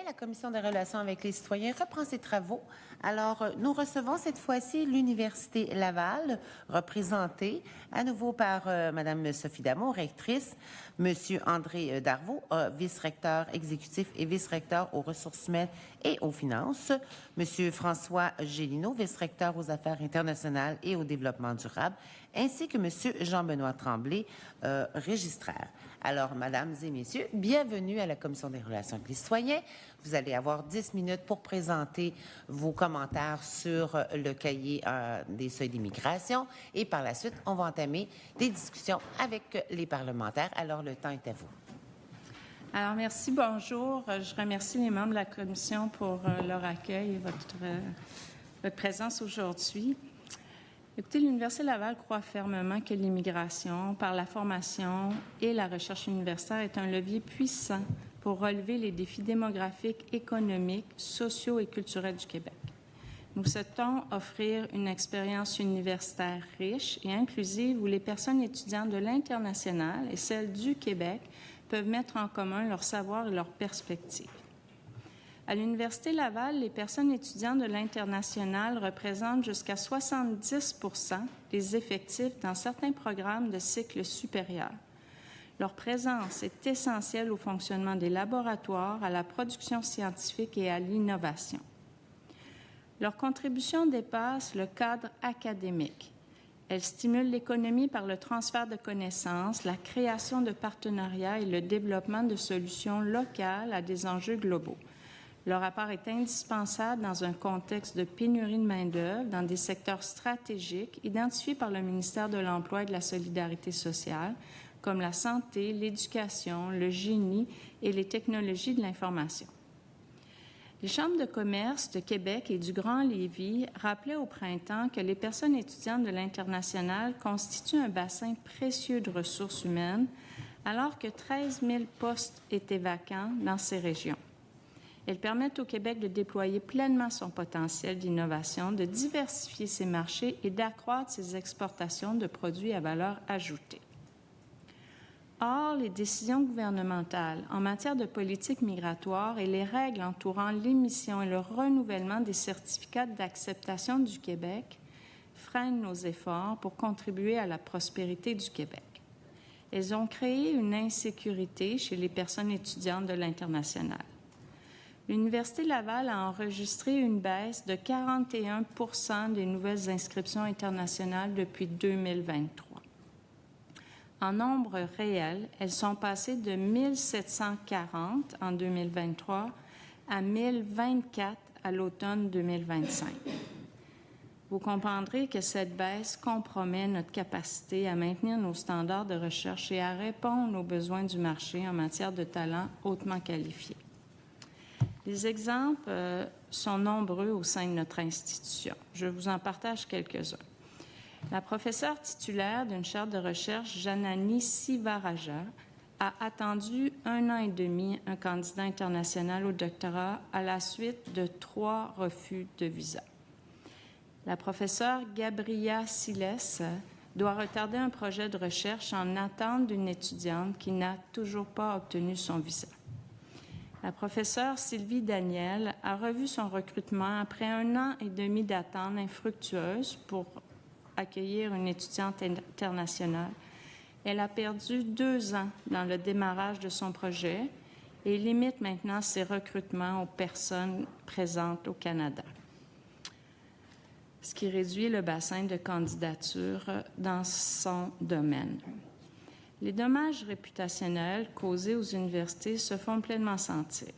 La Commission des relations avec les citoyens reprend ses travaux. Alors, nous recevons cette fois-ci l'Université Laval, représentée à nouveau par Mme Sophie Damour, rectrice, M. André Darvaux, vice-recteur exécutif et vice-recteur aux ressources humaines et aux finances, M. François Gélineau, vice-recteur aux affaires internationales et au développement durable, ainsi que M. Jean-Benoît Tremblay, registraire. Alors, mesdames et messieurs, bienvenue à la Commission des relations avec les citoyens. Vous allez avoir 10 minutes pour présenter vos commentaires sur le cahier des seuils d'immigration et par la suite, on va entamer des discussions avec les parlementaires. Alors, le temps est à vous. Alors, merci, bonjour. Je remercie les membres de la Commission pour leur accueil et votre présence aujourd'hui. Écoutez, l'Université Laval croit fermement que l'immigration, par la formation et la recherche universitaire, est un levier puissant pour relever les défis démographiques, économiques, sociaux et culturels du Québec. Nous souhaitons offrir une expérience universitaire riche et inclusive où les personnes étudiantes de l'international et celles du Québec peuvent mettre en commun leur savoir et leurs perspectives. À l'Université Laval, les personnes étudiantes de l'international représentent jusqu'à 70 % des effectifs dans certains programmes de cycle supérieur. Leur présence est essentielle au fonctionnement des laboratoires, à la production scientifique et à l'innovation. Leur contribution dépasse le cadre académique. Elle stimule l'économie par le transfert de connaissances, la création de partenariats et le développement de solutions locales à des enjeux globaux. Leur apport est indispensable dans un contexte de pénurie de main-d'œuvre dans des secteurs stratégiques identifiés par le ministère de l'Emploi et de la Solidarité sociale, comme la santé, l'éducation, le génie et les technologies de l'information. Les chambres de commerce de Québec et du Grand Lévis rappelaient au printemps que les personnes étudiantes de l'international constituent un bassin précieux de ressources humaines, alors que 13 000 postes étaient vacants dans ces régions. Elles permettent au Québec de déployer pleinement son potentiel d'innovation, de diversifier ses marchés et d'accroître ses exportations de produits à valeur ajoutée. Or, les décisions gouvernementales en matière de politique migratoire et les règles entourant l'émission et le renouvellement des certificats d'acceptation du Québec freinent nos efforts pour contribuer à la prospérité du Québec. Elles ont créé une insécurité chez les personnes étudiantes de l'international. L'Université Laval a enregistré une baisse de 41 % des nouvelles inscriptions internationales depuis 2023. En nombre réel, elles sont passées de 1 740 en 2023 à 1 024 à l'automne 2025. Vous comprendrez que cette baisse compromet notre capacité à maintenir nos standards de recherche et à répondre aux besoins du marché en matière de talents hautement qualifiés. Les exemples sont nombreux au sein de notre institution. Je vous en partage quelques-uns. La professeure titulaire d'une chaire de recherche, Janani Sivaraja, a attendu 1 an et demi un candidat international au doctorat à la suite de 3 refus de visa. La professeure Gabriela Siles doit retarder un projet de recherche en attente d'une étudiante qui n'a toujours pas obtenu son visa. La professeure Sylvie Daniel a revu son recrutement après 1 an et demi d'attente infructueuse pour accueillir une étudiante internationale. Elle a perdu 2 ans dans le démarrage de son projet et limite maintenant ses recrutements aux personnes présentes au Canada, ce qui réduit le bassin de candidature dans son domaine. Les dommages réputationnels causés aux universités se font pleinement sentir.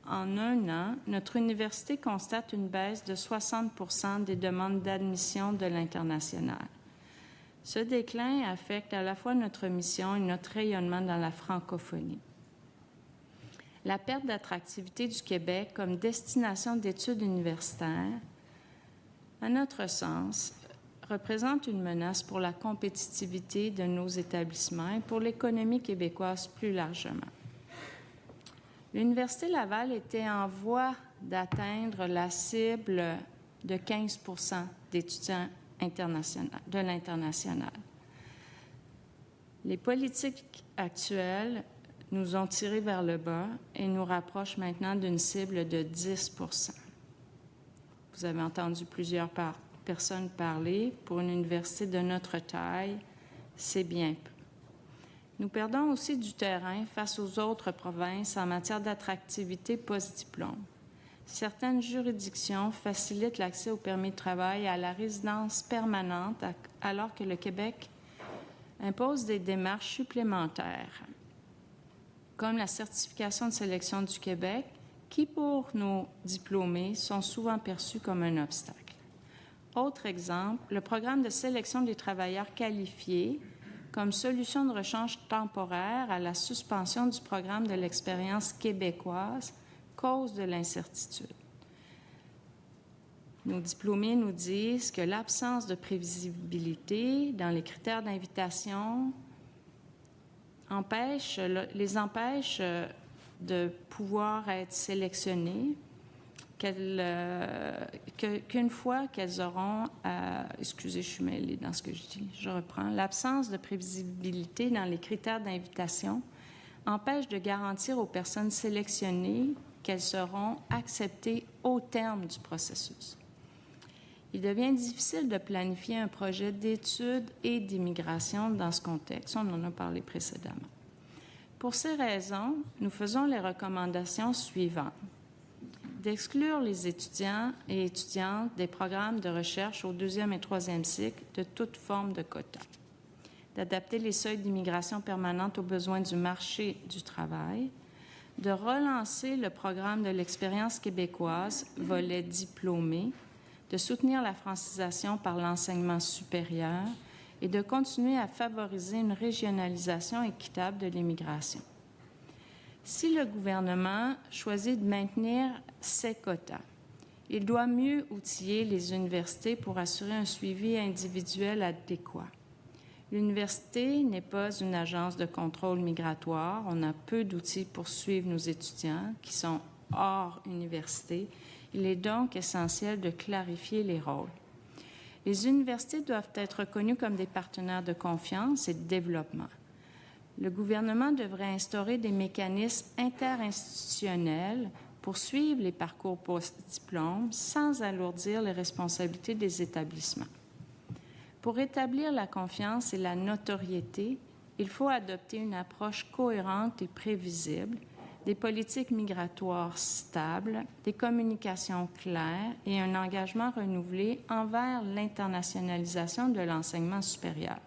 En 1 an, notre université constate une baisse de 60 % des demandes d'admission de l'international. Ce déclin affecte à la fois notre mission et notre rayonnement dans la francophonie. La perte d'attractivité du Québec comme destination d'études universitaires, à notre sens, représente une menace pour la compétitivité de nos établissements et pour l'économie québécoise plus largement. L'Université Laval était en voie d'atteindre la cible de 15 % d'étudiants de l'international. Les politiques actuelles nous ont tirés vers le bas et nous rapprochent maintenant d'une cible de 10 %. Vous avez entendu plusieurs personnes parler. Pour une université de notre taille, c'est bien peu. Nous perdons aussi du terrain face aux autres provinces en matière d'attractivité post-diplôme. Certaines juridictions facilitent l'accès au permis de travail et à la résidence permanente, alors que le Québec impose des démarches supplémentaires, comme la certification de sélection du Québec, qui, pour nos diplômés, sont souvent perçus comme un obstacle. Autre exemple, le programme de sélection des travailleurs qualifiés comme solution de rechange temporaire à la suspension du programme de l'expérience québécoise cause de l'incertitude. Nos diplômés nous disent que l'absence de prévisibilité dans les critères d'invitation les empêche de pouvoir être sélectionnés, qu'une fois qu'elles auront... excusez, je suis mêlée dans ce que je dis. Je reprends. L'absence de prévisibilité dans les critères d'invitation empêche de garantir aux personnes sélectionnées qu'elles seront acceptées au terme du processus. Il devient difficile de planifier un projet d'études et d'immigration dans ce contexte. On en a parlé précédemment. Pour ces raisons, nous faisons les recommandations suivantes. D'exclure les étudiants et étudiantes des programmes de recherche au 2e et 3e cycle de toute forme de quota. D'adapter les seuils d'immigration permanente aux besoins du marché du travail. De relancer le programme de l'expérience québécoise, volet diplômé. De soutenir la francisation par l'enseignement supérieur et de continuer à favoriser une régionalisation équitable de l'immigration. Si le gouvernement choisit de maintenir ces quotas, il doit mieux outiller les universités pour assurer un suivi individuel adéquat. L'université n'est pas une agence de contrôle migratoire. On a peu d'outils pour suivre nos étudiants qui sont hors université. Il est donc essentiel de clarifier les rôles. Les universités doivent être reconnues comme des partenaires de confiance et de développement. Le gouvernement devrait instaurer des mécanismes interinstitutionnels pour suivre les parcours post-diplôme sans alourdir les responsabilités des établissements. Pour établir la confiance et la notoriété, il faut adopter une approche cohérente et prévisible, des politiques migratoires stables, des communications claires et un engagement renouvelé envers l'internationalisation de l'enseignement supérieur.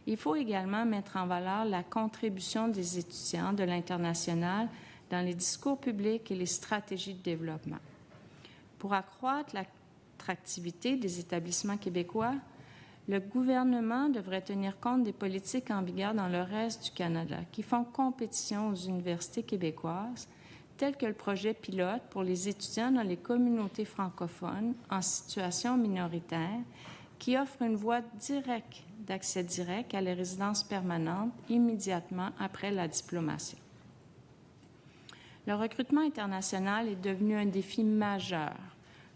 Il faut également mettre en valeur la contribution des étudiants de l'international dans les discours publics et les stratégies de développement. Pour accroître l'attractivité des établissements québécois, le gouvernement devrait tenir compte des politiques en vigueur dans le reste du Canada qui font compétition aux universités québécoises, tels que le projet pilote pour les étudiants dans les communautés francophones en situation minoritaire, qui offre une voie directe d'accès direct à les résidences permanentes immédiatement après la diplomation. Le recrutement international est devenu un défi majeur.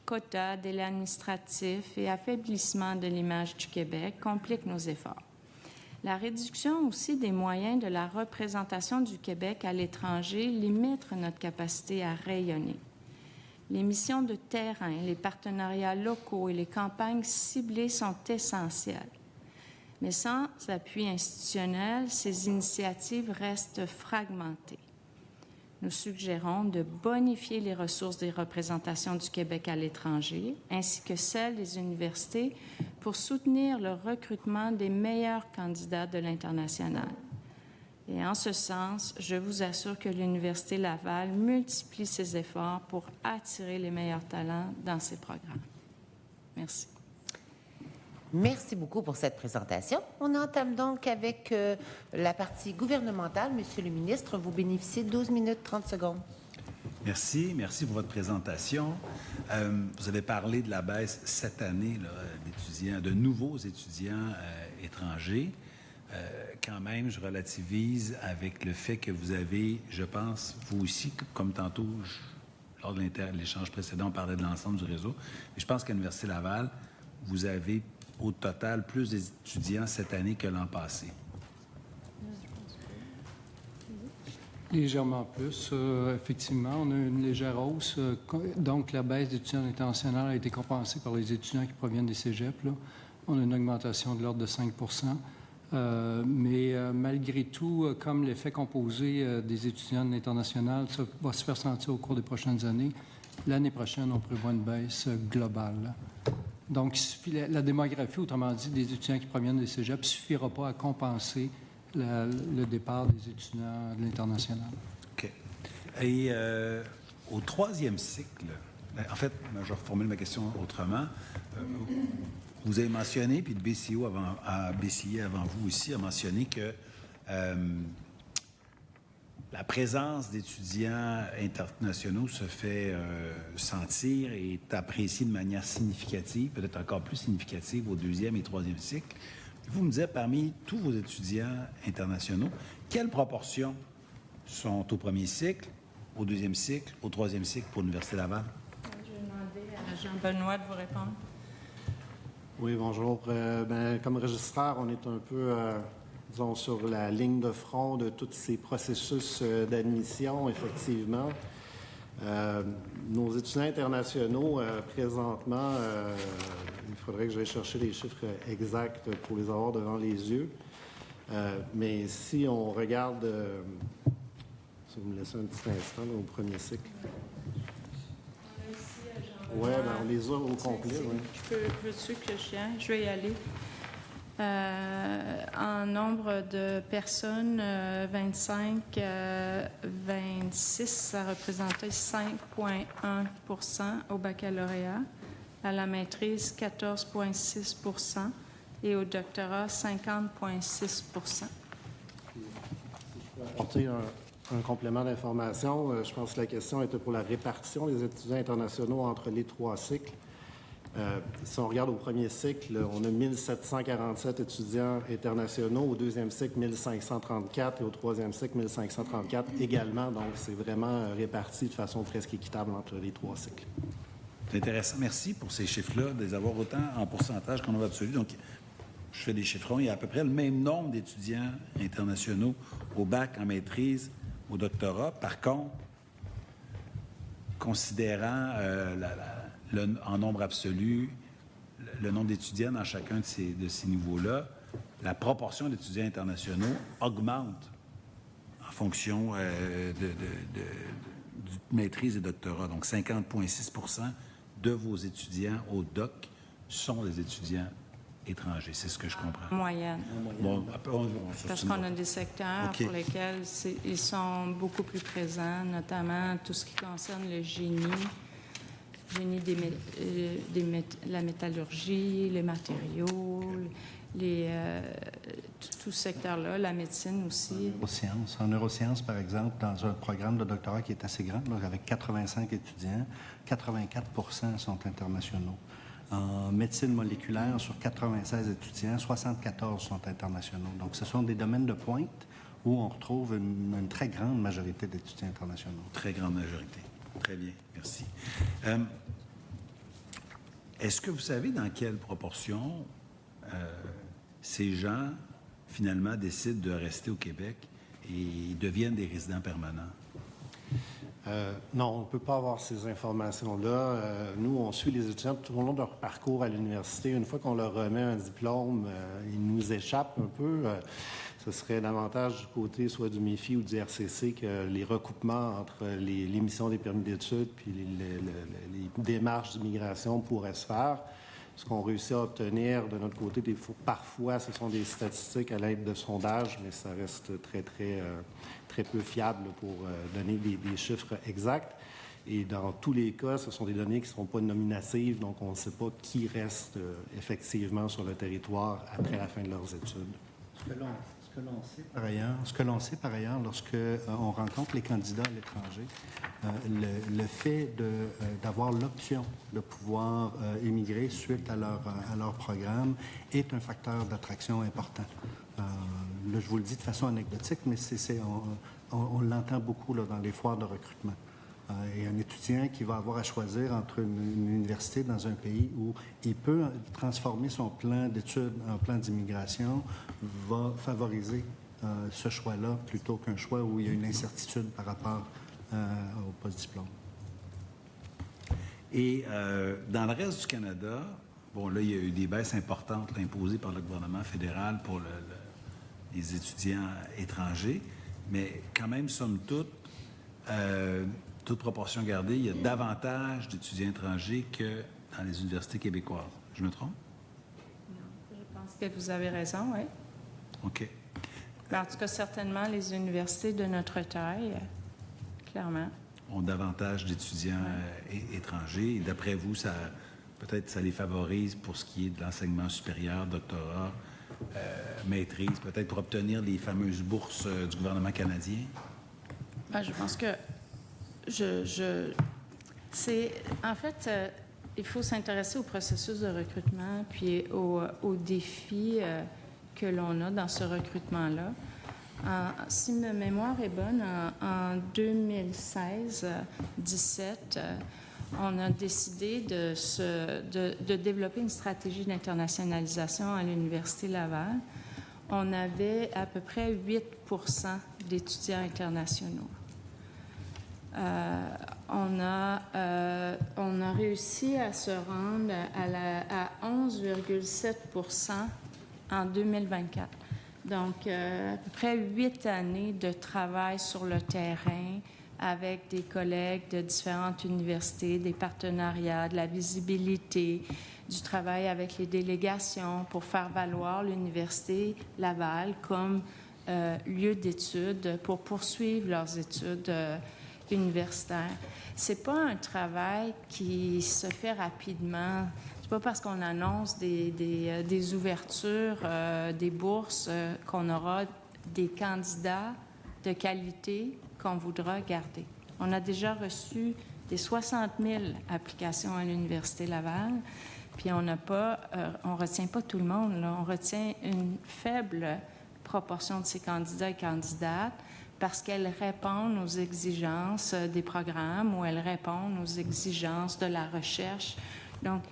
Quotas, délais administratifs et affaiblissement de l'image du Québec compliquent nos efforts. La réduction aussi des moyens de la représentation du Québec à l'étranger limite notre capacité à rayonner. Les missions de terrain, les partenariats locaux et les campagnes ciblées sont essentielles. Mais sans appui institutionnel, ces initiatives restent fragmentées. Nous suggérons de bonifier les ressources des représentations du Québec à l'étranger, ainsi que celles des universités, pour soutenir le recrutement des meilleurs candidats de l'international. Et en ce sens, je vous assure que l'Université Laval multiplie ses efforts pour attirer les meilleurs talents dans ses programmes. Merci. Merci beaucoup pour cette présentation. On entame donc avec la partie gouvernementale. Monsieur le ministre, vous bénéficiez de 12 minutes 30 secondes. Merci. Merci pour votre présentation. Vous avez parlé de la baisse cette année là, d'étudiants, de nouveaux étudiants étrangers. Quand même, je relativise avec le fait que vous avez, je pense, vous aussi, comme tantôt, lors de l'échange précédent, on parlait de l'ensemble du réseau. Mais je pense qu'à l'Université Laval, vous avez au total plus d'étudiants cette année que l'an passé. Légèrement plus. Effectivement, on a une légère hausse. Donc, la baisse d'étudiants internationaux a été compensée par les étudiants qui proviennent des cégeps. Là. On a une augmentation de l'ordre de 5 mais malgré tout, comme l'effet composé des étudiants internationaux, ça va se faire sentir au cours des prochaines années. L'année prochaine, on prévoit une baisse globale. Donc, la démographie, autrement dit, des étudiants qui proviennent des cégeps ne suffira pas à compenser le départ des étudiants de l'international. OK. Et au troisième cycle, en fait, je reformule ma question autrement. Vous avez mentionné, puis le BCO BCI avant vous aussi a mentionné que la présence d'étudiants internationaux se fait sentir et est appréciée de manière significative, peut-être encore plus significative au deuxième et troisième cycle. Vous me disiez, parmi tous vos étudiants internationaux, quelle proportion sont au premier cycle, au deuxième cycle, au troisième cycle pour l'Université Laval? Je vais demander à Jean-Benoît de vous répondre. Oui, bonjour. Comme registraire, on est un peu, disons, sur la ligne de front de tous ces processus d'admission, effectivement. Nos étudiants internationaux, présentement, il faudrait que j'aille chercher les chiffres exacts pour les avoir devant les yeux. Mais si on regarde, si vous me laissez un petit instant, là, au premier cycle. Oui, on les a au complet. Oui. Veux-tu que je vienne? Je vais y aller. En nombre de personnes, 25, 26, ça représentait 5,1 % au baccalauréat. À la maîtrise, 14,6 % et au doctorat, 50,6 %. Apporter un complément d'information. Je pense que la question était pour la répartition des étudiants internationaux entre les trois cycles. Si on regarde au premier cycle, on a 1747 étudiants internationaux, au deuxième cycle, 1534 et au troisième cycle, 1534 également. Donc, c'est vraiment réparti de façon presque équitable entre les trois cycles. C'est intéressant. Merci pour ces chiffres-là, de les avoir autant en pourcentage qu'en nombre absolu. Donc, je fais des chiffrons. Il y a à peu près le même nombre d'étudiants internationaux au bac, en maîtrise, au doctorat. Par contre, considérant en nombre absolu le nombre d'étudiants dans chacun de ces niveaux-là, la proportion d'étudiants internationaux augmente en fonction de maîtrise et doctorat. Donc, 50,6 % de vos étudiants au DOC sont des étudiants étrangers. C'est ce que je comprends. Moyenne. Bon, Parce qu'on a des secteurs OK. pour lesquels ils sont beaucoup plus présents, notamment tout ce qui concerne le génie la métallurgie, les matériaux, tout ce secteur-là, la médecine aussi. En neurosciences, par exemple, dans un programme de doctorat qui est assez grand, là, avec 85 étudiants, 84 % sont internationaux. En médecine moléculaire, sur 96 étudiants, 74 sont internationaux. Donc, ce sont des domaines de pointe où on retrouve une très grande majorité d'étudiants internationaux. Très grande majorité. Très bien, merci. Est-ce que vous savez dans quelle proportion ces gens, finalement, décident de rester au Québec et deviennent des résidents permanents? Non, on ne peut pas avoir ces informations-là. Nous, on suit les étudiants tout au long de leur parcours à l'université. Une fois qu'on leur remet un diplôme, ils nous échappent un peu. Ce serait davantage du côté soit du MIFI ou du RCC que les recoupements entre l'émission des permis d'études puis les démarches d'immigration pourraient se faire. Ce qu'on réussit à obtenir de notre côté, parfois, ce sont des statistiques à l'aide de sondages, mais ça reste très peu fiable pour donner des chiffres exacts. Et dans tous les cas, ce sont des données qui ne sont pas nominatives, donc on ne sait pas qui reste effectivement sur le territoire après la fin de leurs études. Ce que l'on sait par ailleurs, lorsque on rencontre les candidats à l'étranger, le fait d'avoir l'option de pouvoir émigrer suite à leur programme est un facteur d'attraction important. Là, je vous le dis de façon anecdotique, mais on l'entend beaucoup là, dans les foires de recrutement. Et un étudiant qui va avoir à choisir entre une université dans un pays où il peut transformer son plan d'études en plan d'immigration va favoriser ce choix-là plutôt qu'un choix où il y a une incertitude par rapport au post-diplôme. Et dans le reste du Canada, bon, là, il y a eu des baisses importantes là, imposées par le gouvernement fédéral pour les étudiants étrangers, mais quand même, somme toute, toute proportion gardée, il y a davantage d'étudiants étrangers que dans les universités québécoises. Je me trompe? Je pense que vous avez raison, oui. OK. En tout cas, certainement, les universités de notre taille, clairement. Ont davantage d'étudiants étrangers. Et d'après vous, peut-être ça les favorise pour ce qui est de l'enseignement supérieur, doctorat, maîtrise, peut-être pour obtenir les fameuses bourses du gouvernement canadien? Ben, je pense que en fait, il faut s'intéresser au processus de recrutement puis aux défis que l'on a dans ce recrutement-là. Si ma mémoire est bonne, en 2016-17, on a décidé de développer une stratégie d'internationalisation à l'Université Laval. On avait à peu près 8 d'étudiants internationaux. On a réussi à se rendre à 11,7 en 2024. Donc, à peu près 8 années de travail sur le terrain avec des collègues de différentes universités, des partenariats, de la visibilité, du travail avec les délégations pour faire valoir l'Université Laval comme lieu d'études pour poursuivre leurs études universitaires. C'est pas un travail qui se fait rapidement. C'est pas parce qu'on annonce des ouvertures, des bourses, qu'on aura des candidats de qualité qu'on voudra garder. On a déjà reçu des 60 000 applications à l'Université Laval, puis on retient pas tout le monde, là. On retient une faible proportion de ces candidats et candidates parce qu'elles répondent aux exigences des programmes ou elles répondent aux exigences de la recherche. Donc,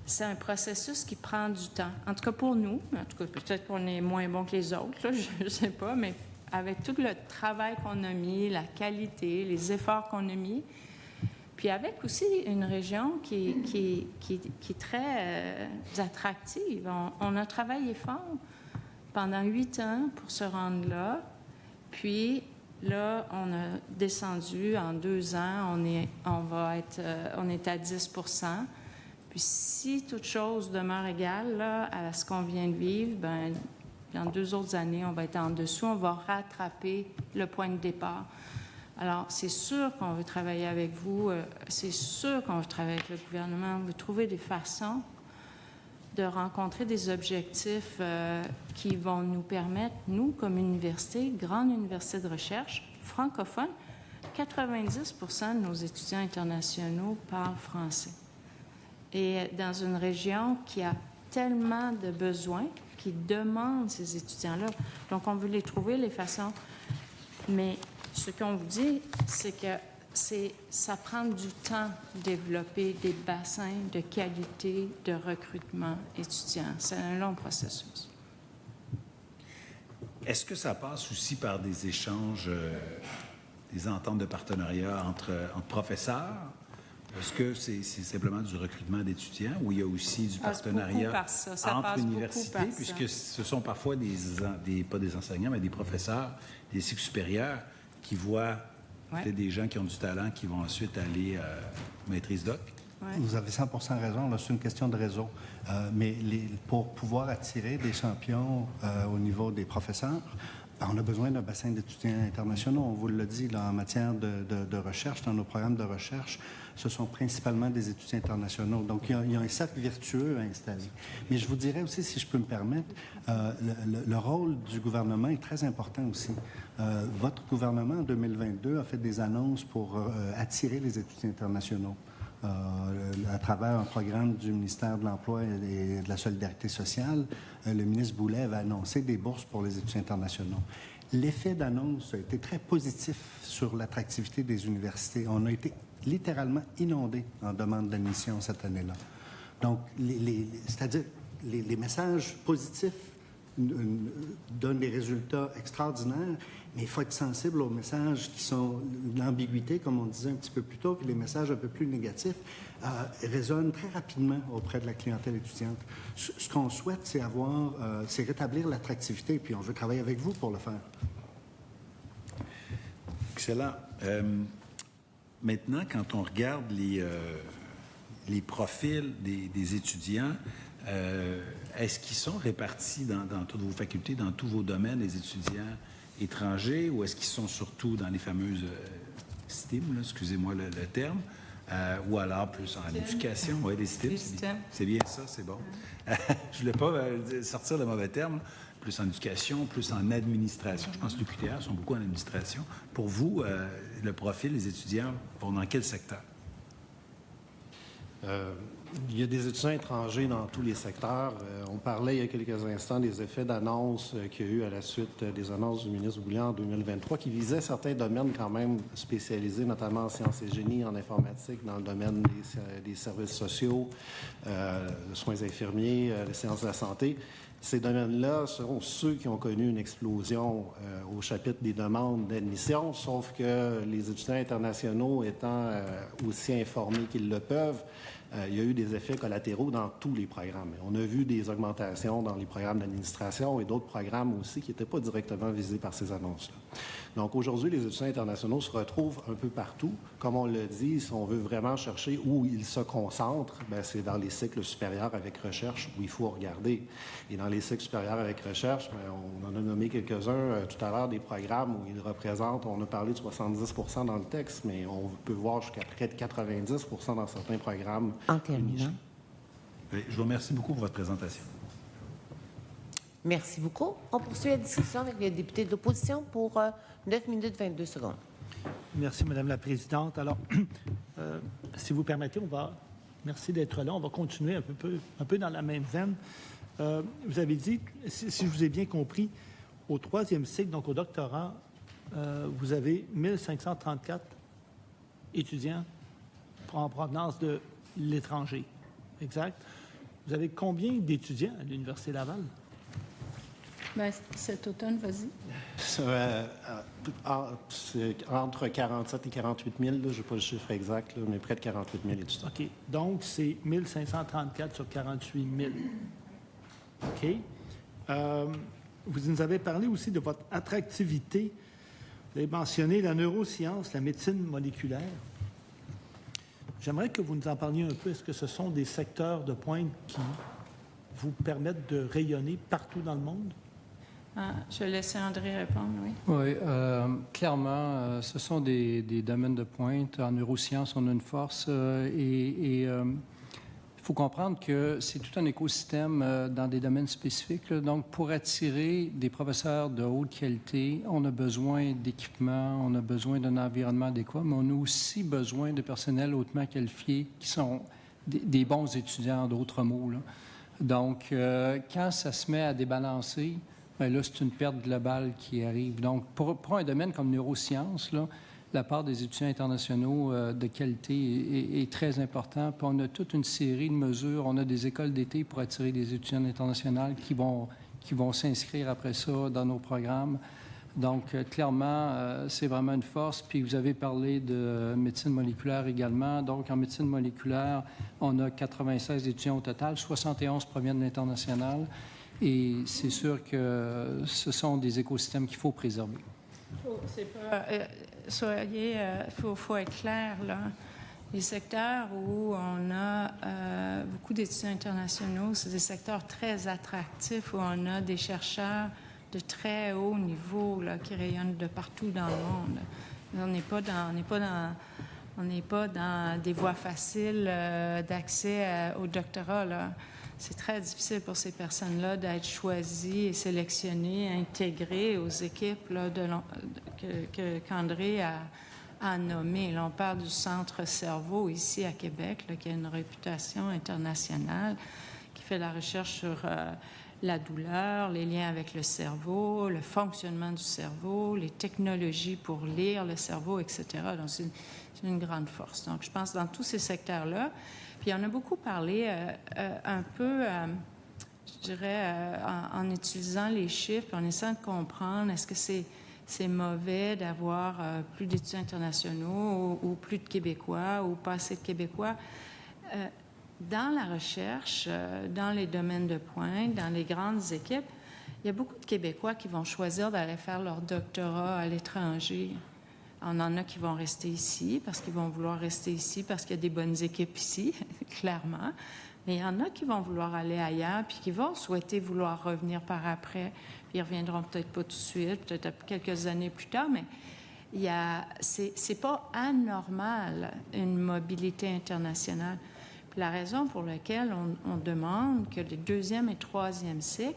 c'est un processus qui prend du temps. En tout cas, pour nous, en tout cas, peut-être qu'on est moins bon que les autres, là, je ne sais pas, mais avec tout le travail qu'on a mis, la qualité, les efforts qu'on a mis, puis avec aussi une région qui est très attractive. On a travaillé fort pendant 8 ans pour se rendre là, puis là, on a descendu en 2 ans, on est à 10 %. Puis si toute chose demeure égale là, à ce qu'on vient de vivre, bien, dans 2 autres années, on va être en dessous, on va rattraper le point de départ. Alors, c'est sûr qu'on veut travailler avec vous, c'est sûr qu'on veut travailler avec le gouvernement, on veut trouver des façons de rencontrer des objectifs qui vont nous permettre, nous, comme université, grande université de recherche, francophone, 90 % de nos étudiants internationaux parlent français. Et dans une région qui a tellement de besoins, qui demande ces étudiants-là. Donc, on veut les trouver, les façons. Mais ce qu'on vous dit, c'est que ça prend du temps de développer des bassins de qualité de recrutement étudiant. C'est un long processus. Est-ce que ça passe aussi par des échanges, des ententes de partenariat entre professeurs? Est-ce que c'est simplement du recrutement d'étudiants ou il y a aussi du partenariat entre universités, puisque ce sont parfois pas des enseignants, mais des professeurs, des cycles supérieurs qui voient peut-être des gens qui ont du talent qui vont ensuite aller maîtrise doc? Ouais. Vous avez 100% raison. Là, c'est une question de réseau. Mais pour pouvoir attirer des champions au niveau des professeurs, on a besoin d'un bassin d'étudiants internationaux. On vous l'a dit, là, en matière de recherche, dans nos programmes de recherche, ce sont principalement des étudiants internationaux. Donc, il y a un cercle vertueux à installer. Mais je vous dirais aussi, si je peux me permettre, le rôle du gouvernement est très important aussi. Votre gouvernement, en 2022, a fait des annonces pour attirer les étudiants internationaux. À travers un programme du ministère de l'Emploi et de la Solidarité sociale, le ministre Boulet avait annoncé des bourses pour les étudiants internationaux. L'effet d'annonce a été très positif sur l'attractivité des universités. On a été littéralement inondés en demande d'admission cette année-là. Donc, c'est-à-dire les messages positifs donne des résultats extraordinaires, mais il faut être sensible aux messages qui sont l'ambiguïté, comme on disait un petit peu plus tôt, puis les messages un peu plus négatifs résonnent très rapidement auprès de la clientèle étudiante. Ce qu'on souhaite, c'est rétablir l'attractivité, puis on veut travailler avec vous pour le faire. Excellent. Maintenant, quand on regarde les profils des étudiants, est-ce qu'ils sont répartis dans toutes vos facultés, dans tous vos domaines, les étudiants étrangers, ou est-ce qu'ils sont surtout dans les fameuses STEM, excusez-moi le terme, ou alors plus en éducation? Oui, les STEM, c'est bien ça, c'est bon. Je ne voulais pas sortir le mauvais terme, plus en éducation, plus en administration. Je pense que l'UQTR sont beaucoup en administration. Pour vous, le profil des étudiants vont dans quel secteur? Il y a des étudiants étrangers dans tous les secteurs. On parlait il y a quelques instants des effets d'annonce qu'il y a eu à la suite des annonces du ministre Boulian en 2023 qui visaient certains domaines quand même spécialisés, notamment en sciences et génie, en informatique, dans le domaine des services sociaux, soins infirmiers, les sciences de la santé. Ces domaines-là seront ceux qui ont connu une explosion au chapitre des demandes d'admission, sauf que les étudiants internationaux étant aussi informés qu'ils le peuvent, il y a eu des effets collatéraux dans tous les programmes. On a vu des augmentations dans les programmes d'administration et d'autres programmes aussi qui n'étaient pas directement visés par ces annonces-là. Donc aujourd'hui, les étudiants internationaux se retrouvent un peu partout. Comme on l'a dit, si on veut vraiment chercher où ils se concentrent, c'est dans les cycles supérieurs avec recherche où il faut regarder. Et dans les cycles supérieurs avec recherche, on en a nommé quelques-uns tout à l'heure, des programmes où ils représentent, on a parlé de 70 % dans le texte, mais on peut voir jusqu'à près de 90 % dans certains programmes. En terminant. Je vous remercie beaucoup pour votre présentation. Merci beaucoup. On poursuit la discussion avec le député de l'opposition pour 9 minutes 22 secondes. Merci, Madame la Présidente. Alors, si vous permettez, merci d'être là. On va continuer un peu dans la même veine. Vous avez dit, si je vous ai bien compris, au 3e cycle, donc au doctorat, vous avez 1534 étudiants en provenance de l'étranger. Exact. Vous avez combien d'étudiants à l'Université Laval? Cet automne, vas-y. C'est entre 47 et 48 000, je n'ai pas le chiffre exact, mais près de 48 000 étudiants. OK. Donc, c'est 1534 sur 48 000. OK. Vous nous avez parlé aussi de votre attractivité. Vous avez mentionné la neuroscience, la médecine moléculaire. J'aimerais que vous nous en parliez un peu. Est-ce que ce sont des secteurs de pointe qui vous permettent de rayonner partout dans le monde? Je vais laisser André répondre, oui. Oui, clairement, ce sont des domaines de pointe. En neurosciences, on a une force et il faut comprendre que c'est tout un écosystème dans des domaines spécifiques. Donc, pour attirer des professeurs de haute qualité, on a besoin d'équipements, on a besoin d'un environnement adéquat, mais on a aussi besoin de personnel hautement qualifié qui sont des bons étudiants, d'autres mots, là. Donc, quand ça se met à débalancer, là, c'est une perte globale qui arrive. Donc, pour un domaine comme neurosciences, là, la part des étudiants internationaux de qualité est très importante. Puis on a toute une série de mesures. On a des écoles d'été pour attirer des étudiants internationaux qui vont s'inscrire après ça dans nos programmes. Donc, clairement, c'est vraiment une force. Puis vous avez parlé de médecine moléculaire également. Donc, en médecine moléculaire, on a 96 étudiants au total, 71 proviennent de l'international. Et c'est sûr que ce sont des écosystèmes qu'il faut préserver. Faut être clair, là. Les secteurs où on a beaucoup d'étudiants internationaux, c'est des secteurs très attractifs où on a des chercheurs de très haut niveau là, qui rayonnent de partout dans le monde. On n'est pas dans des voies faciles d'accès au doctorat, là. C'est très difficile pour ces personnes-là d'être choisies et sélectionnées, intégrées aux équipes là, qu'André a nommées. Là, on parle du Centre Cerveau ici à Québec, là, qui a une réputation internationale, qui fait la recherche sur la douleur, les liens avec le cerveau, le fonctionnement du cerveau, les technologies pour lire le cerveau, etc. Donc, c'est une grande force. Donc, je pense dans tous ces secteurs-là. Puis on a beaucoup parlé un peu je dirais, en utilisant les chiffres, en essayant de comprendre, est-ce que c'est mauvais d'avoir plus d'étudiants internationaux ou plus de Québécois ou pas assez de Québécois? Dans la recherche, dans les domaines de pointe, dans les grandes équipes, il y a beaucoup de Québécois qui vont choisir d'aller faire leur doctorat à l'étranger. On en a qui vont rester ici parce qu'ils vont vouloir rester ici parce qu'il y a des bonnes équipes ici, clairement. Mais il y en a qui vont vouloir aller ailleurs puis qui vont souhaiter vouloir revenir par après. Puis ils reviendront peut-être pas tout de suite, peut-être quelques années plus tard, mais c'est pas anormal une mobilité internationale. Puis la raison pour laquelle on demande que les deuxième et troisième cycles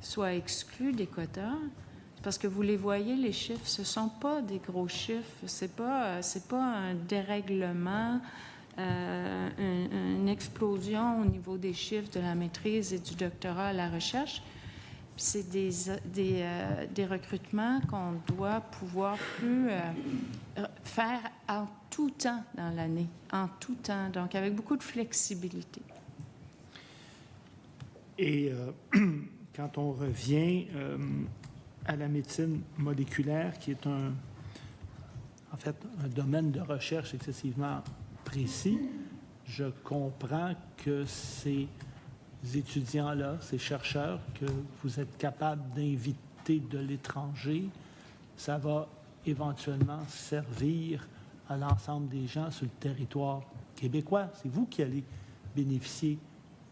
soient exclus des quotas, c'est parce que vous les voyez, les chiffres, ce sont pas des gros chiffres, c'est pas un dérèglement, une explosion au niveau des chiffres de la maîtrise et du doctorat à la recherche. Puis c'est des recrutements qu'on doit pouvoir plus faire en tout temps dans l'année, en tout temps, donc avec beaucoup de flexibilité. Et quand on revient à la médecine moléculaire, qui est un domaine de recherche excessivement précis, je comprends que ces étudiants-là, ces chercheurs que vous êtes capable d'inviter de l'étranger, ça va éventuellement servir à l'ensemble des gens sur le territoire québécois. C'est vous qui allez bénéficier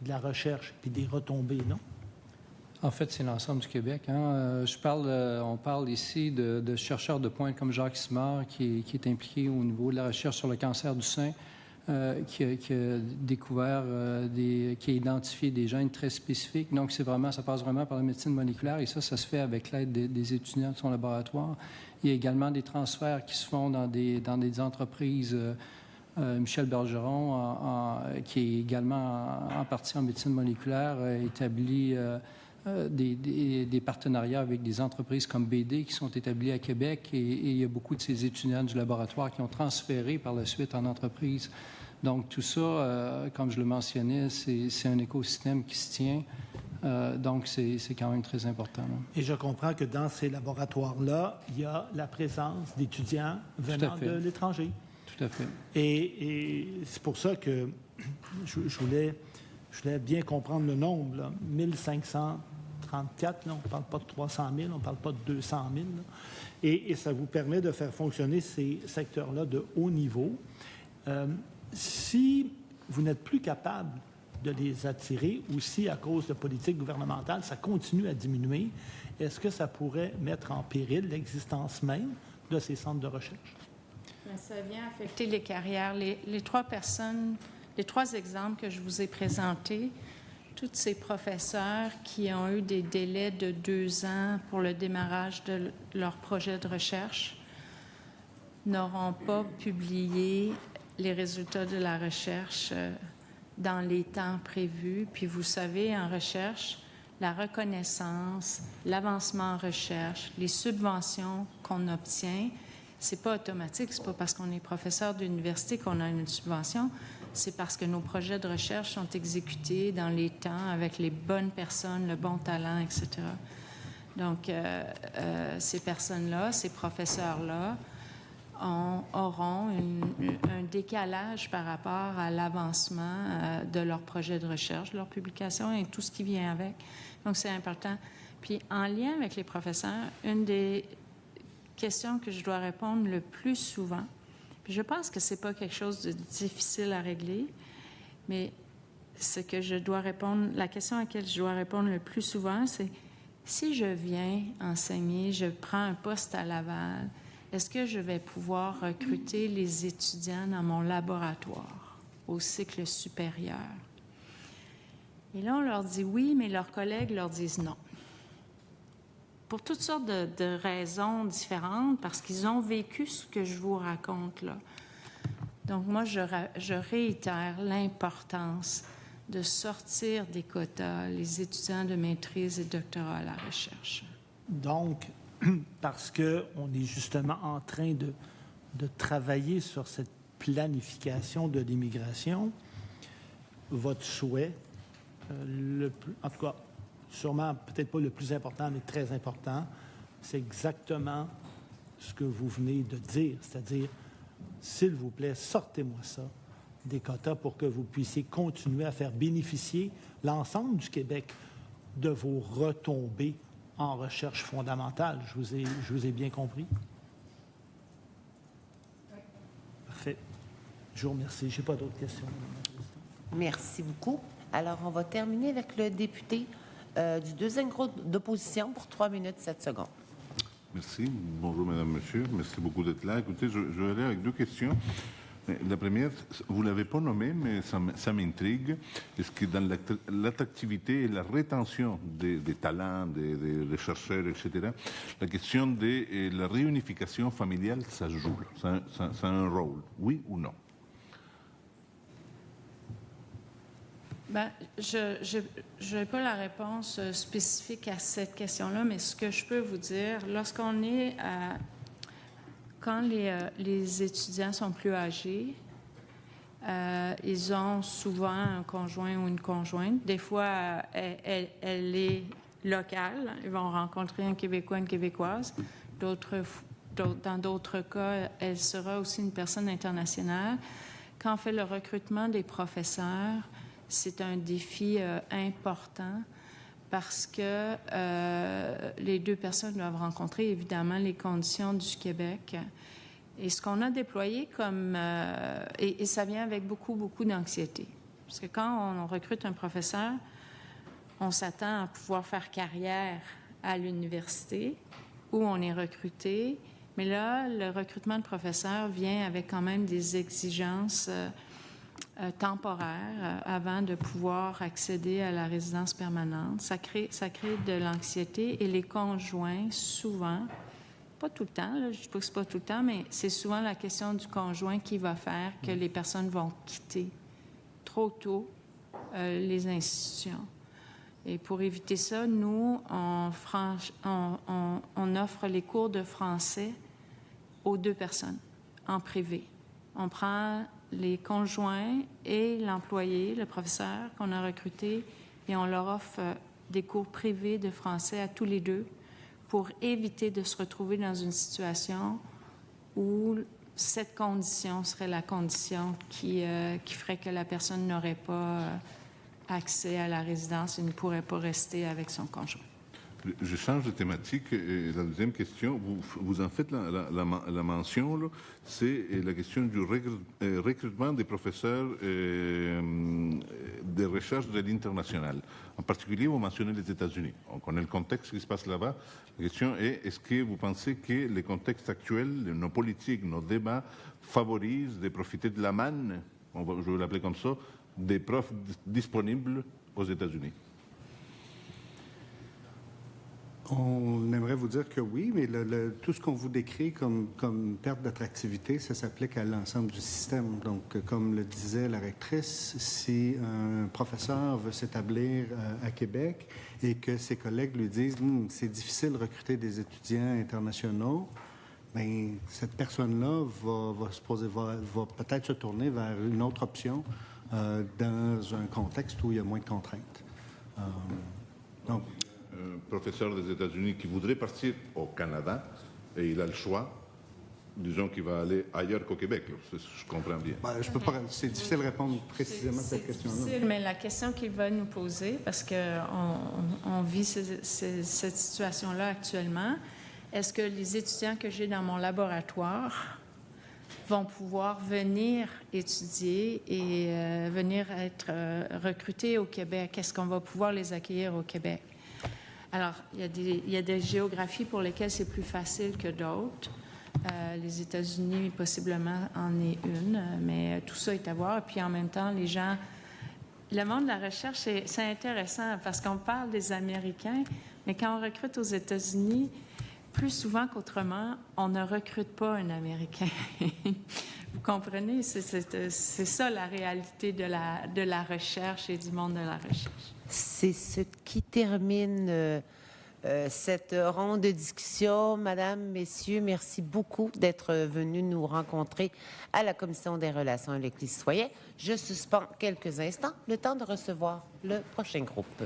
de la recherche et des retombées, non? En fait, c'est l'ensemble du Québec. Hein. On parle ici de chercheurs de pointe comme Jacques Simard, qui est impliqué au niveau de la recherche sur le cancer du sein, qui a découvert, qui a identifié des gènes très spécifiques. Donc, ça passe vraiment par la médecine moléculaire et ça se fait avec l'aide des étudiants de son laboratoire. Il y a également des transferts qui se font dans des entreprises. Michel Bergeron, qui est également en partie en médecine moléculaire, établit des partenariats avec des entreprises comme BD qui sont établies à Québec et il y a beaucoup de ces étudiants du laboratoire qui ont transféré par la suite en entreprise. Donc tout ça, comme je le mentionnais, c'est un écosystème qui se tient. Donc c'est quand même très important. Là. Et je comprends que dans ces laboratoires-là, il y a la présence d'étudiants venant de l'étranger. Tout à fait. Et c'est pour ça que je voulais bien comprendre le nombre, là. 1534, là, on ne parle pas de 300 000, on ne parle pas de 200 000. Là. Et ça vous permet de faire fonctionner ces secteurs-là de haut niveau. Si vous n'êtes plus capable de les attirer ou si, à cause de politiques gouvernementales, ça continue à diminuer, est-ce que ça pourrait mettre en péril l'existence même de ces centres de recherche? Bien, ça vient affecter les carrières. Les trois exemples que je vous ai présentés, tous ces professeurs qui ont eu des délais de 2 ans pour le démarrage de leur projet de recherche n'auront pas publié les résultats de la recherche dans les temps prévus. Puis vous savez, en recherche, la reconnaissance, l'avancement en recherche, les subventions qu'on obtient, c'est pas automatique. C'est pas parce qu'on est professeur d'université qu'on a une subvention. C'est parce que nos projets de recherche sont exécutés dans les temps avec les bonnes personnes, le bon talent, etc. Donc, ces personnes-là, ces professeurs-là, auront un décalage par rapport à l'avancement de leur projet de recherche, de leur publication et tout ce qui vient avec. Donc, c'est important. Puis, en lien avec les professeurs, une des questions que je dois répondre le plus souvent, puis je pense que c'est pas quelque chose de difficile à régler, mais ce que je dois répondre, la question à laquelle je dois répondre le plus souvent, c'est si je viens enseigner, je prends un poste à Laval, est-ce que je vais pouvoir recruter les étudiants dans mon laboratoire au cycle supérieur? Et là, on leur dit oui, mais leurs collègues leur disent non. Pour toutes sortes de raisons différentes, parce qu'ils ont vécu ce que je vous raconte là. Donc, moi, je réitère l'importance de sortir des quotas les étudiants de maîtrise et de doctorat à la recherche. Donc, parce qu'on est justement en train de travailler sur cette planification de l'immigration, votre souhait, en tout cas, sûrement peut-être pas le plus important, mais très important, c'est exactement ce que vous venez de dire, c'est-à-dire, s'il vous plaît, sortez-moi ça des quotas pour que vous puissiez continuer à faire bénéficier l'ensemble du Québec de vos retombées en recherche fondamentale. Je vous ai bien compris? Parfait. Je vous remercie. Je n'ai pas d'autres questions, Madame la Présidente. Merci beaucoup. Alors, on va terminer avec le député du deuxième groupe d'opposition pour 3 minutes 7 secondes. Merci. Bonjour, Madame, Monsieur. Merci beaucoup d'être là. Écoutez, je vais aller avec 2 questions. La première, vous ne l'avez pas nommée, mais ça m'intrigue. Est-ce que dans l'attractivité et la rétention des talents, des chercheurs, etc., la question de la réunification familiale, ça joue, ça a un rôle, oui ou non? Bien, je n'ai pas la réponse spécifique à cette question-là, mais ce que je peux vous dire, lorsqu'on est à... Quand les étudiants sont plus âgés, ils ont souvent un conjoint ou une conjointe. Des fois, elle est locale. Ils vont rencontrer un Québécois, une Québécoise. Dans d'autres cas, elle sera aussi une personne internationale. Quand on fait le recrutement des professeurs, c'est un défi important parce que les 2 personnes doivent rencontrer, évidemment, les conditions du Québec. Et ce qu'on a déployé comme... et ça vient avec beaucoup, beaucoup d'anxiété. Parce que quand on recrute un professeur, on s'attend à pouvoir faire carrière à l'université où on est recruté. Mais là, le recrutement de professeurs vient avec quand même des exigences temporaire avant de pouvoir accéder à la résidence permanente. Ça crée de l'anxiété et les conjoints, souvent, pas tout le temps, là, je ne dis pas que ce pas tout le temps, mais c'est souvent la question du conjoint qui va faire que les personnes vont quitter trop tôt les institutions. Et pour éviter ça, nous, on offre les cours de français aux 2 personnes en privé. On prend les conjoints et l'employé, le professeur qu'on a recruté, et on leur offre des cours privés de français à tous les 2 pour éviter de se retrouver dans une situation où cette condition serait la condition qui ferait que la personne n'aurait pas accès à la résidence et ne pourrait pas rester avec son conjoint. Je change de thématique. Et la deuxième question, vous en faites la mention, là, c'est la question du recrutement des professeurs de recherche de l'international. En particulier, vous mentionnez les États-Unis. On connaît le contexte qui se passe là-bas. La question est, est-ce que vous pensez que le contexte actuel, nos politiques, nos débats favorisent de profiter de la manne, je vais l'appeler comme ça, des profs disponibles aux États-Unis? On aimerait vous dire que oui, mais tout ce qu'on vous décrit comme perte d'attractivité, ça s'applique à l'ensemble du système. Donc, comme le disait la rectrice, si un professeur veut s'établir à Québec et que ses collègues lui disent « c'est difficile de recruter des étudiants internationaux », bien, cette personne-là va peut-être se tourner vers une autre option dans un contexte où il y a moins de contraintes. Donc, un professeur des États-Unis qui voudrait partir au Canada et il a le choix, disons qu'il va aller ailleurs qu'au Québec. Je comprends bien. Ben, je peux pas. C'est difficile de répondre précisément à cette question-là. C'est difficile, mais la question qu'il va nous poser, parce qu'on vit cette situation-là actuellement, est-ce que les étudiants que j'ai dans mon laboratoire vont pouvoir venir étudier et venir être recrutés au Québec? Est-ce qu'on va pouvoir les accueillir au Québec? Alors, il y a des géographies pour lesquelles c'est plus facile que d'autres. Les États-Unis, possiblement, en est une, mais tout ça est à voir. Et puis, en même temps, les gens... Le monde de la recherche, c'est intéressant parce qu'on parle des Américains, mais quand on recrute aux États-Unis, plus souvent qu'autrement, on ne recrute pas un Américain. Vous comprenez? C'est ça la réalité de la recherche et du monde de la recherche. C'est ce qui termine cette ronde de discussion. Madame, messieurs, merci beaucoup d'être venus nous rencontrer à la Commission des relations avec les citoyens. Je suspends quelques instants, le temps de recevoir le prochain groupe.